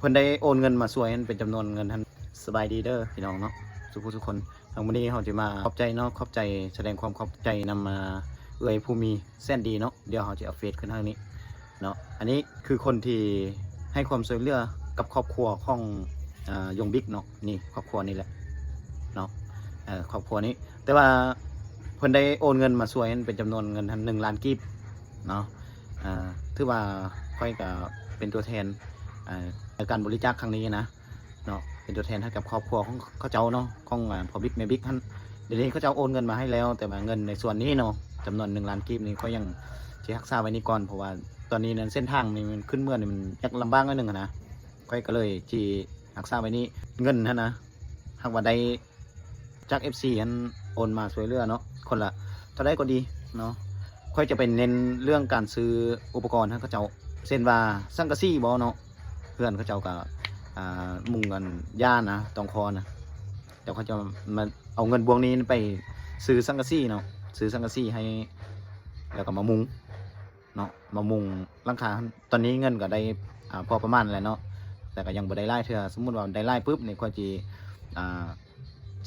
พิ่นได้โอนเงินมาช่วยเป็นจำนวนเงินทันสบายดีเด้อพี่น้องเนาะทุกคนทางวันนี้เขาจะมาขอบใจเนาะขอบใจแสดงความขอบใจนำมาผู้มีแสนดีเนาะเดี๋ยวเขาจะเอาเฟซขึ้นทางนี้เนาะอันนี้คือคนที่ให้ความช่วยเหลือกับครอบครัวของยงบิ๊กเนาะนี่ครอบครัวนี่แหละเนาะครอบครัวนี้แต่ว่าเพิ่นได้โอนเงินมาช่วยเป็นจำนวนเงินทัน1 ล้านกีบเนาะถือว่าค่อยกับเป็นตัวแทนในการบริจาคครั้งนี้นะเนาะเป็นตัวแทนให้กับครอบครัวของเขาเจ้าเนาะของพอบิ๊กแม่บิ๊กท่านเดี๋ยวนี้เขาเจ้าโอนเงินมาให้แล้วแต่ว่าเงินในส่วนนี้เนาะจำนวน1 ล้านกีบนี้ก็ยังจะรักษาไว้นี่ก่อนเพราะว่าตอนนี้นั้นเส้นทางนี่มันขึ้นเมื่อนี่มันยากลำบากนิดนึงนะก็เลยจีรักษาไว้นี่เงินนะหากว่าได้จาก FC อันโอนมาช่วยเหลือเนาะคนละเท่าได้ก็ดีเนาะค่อยจะเป็นเน้นเรื่องการซื้ออุปกรณ์ให้เขาเจ้าเส้นว่าสังกะสีบอเนาะเพื่อนเขาเจ้ากับมุงกันย่านะตองคอนะเดี๋ยวเขาจะมาเอาเงินบวงนี้ไปซื้อสังกะสีเนาะซื้อสังกะสีให้แล้วก็มามุงเนาะมามุงหลังคาตอนนี้เงินก็ได้พอประมาณแล้วเนาะแต่ก็ยังบ่ได้ไล่เธอสมมุติว่าได้ไล่ปุ๊บนี่ก็จะ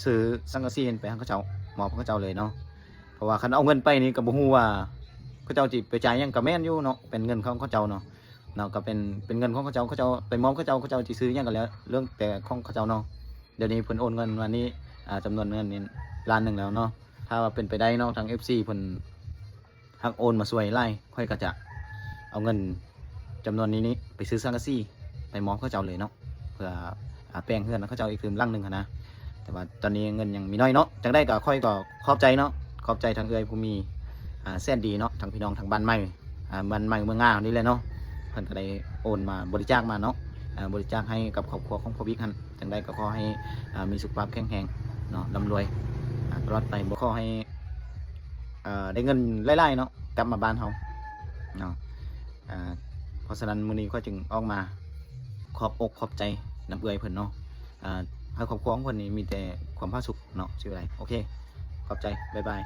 ซื้อสังกะสีไปให้เขาเจ้ามอบให้เขาเจ้าเลยเนาะเพราะว่าคันเอาเงินไปนี่ก็บ่ฮู้ว่าเขาเจ้าจิไปจ่ายยังกับแม่นอยู่เนาะเป็นเงินของเขาเจ้าเนาะก็เป็นเงินของเขาเจ้าไปมอบเขาเจ้าจิซื้อยังกันแล้วเรื่องแต่ของเขาเจ้าเนาะเดี๋ยวนี้เพิ่นโอนเงินวันนี้จำนวนเงินนี่1 ล้านแล้วเนาะถ้าว่าเป็นไปได้เนาะทาง FC เพิ่นหักโอนมาช่วยไล่ค่อยก็จะเอาเงินจำนวนนี้ไปซื้อสังกะสีไปมอบเขาเจ้าเลยเนาะเพื่อแปลงเฮือนเขาเจ้าอีก1 ลังนะแต่ว่าตอนนี้เงินยังมีน้อยเนาะจังได้ก็ค่อยก็ขอบใจเนาะขอบใจทางผู้มีแสนดีเนาะทางพี่น้องทางบ้านใหม่เมืองง่านี่แหละเนาะเพิ่นก็ได้โอนมาบริจาคมาเนาะบริจาคให้กับครอบครัวของพ่อบิ๊กฮันจังได้ก็ขอให้มีสุขภาพแข็งแรงเนาะร่ำรวยตลอดไปบ่ขอให้ได้เงินไล่ๆเนาะกลับมาบ้านเฮาเนาะเพราะฉะนั้นมื้อนี้ก็จึงออกมาขอบอกขอบใจน้ำเอื้อยเพิ่นเนาะให้ครอบครัวของเพิ่นนี่มีแต่ความผาสุกเนาะชื่ออะไรโอเคขอบใจบ๊ายบาย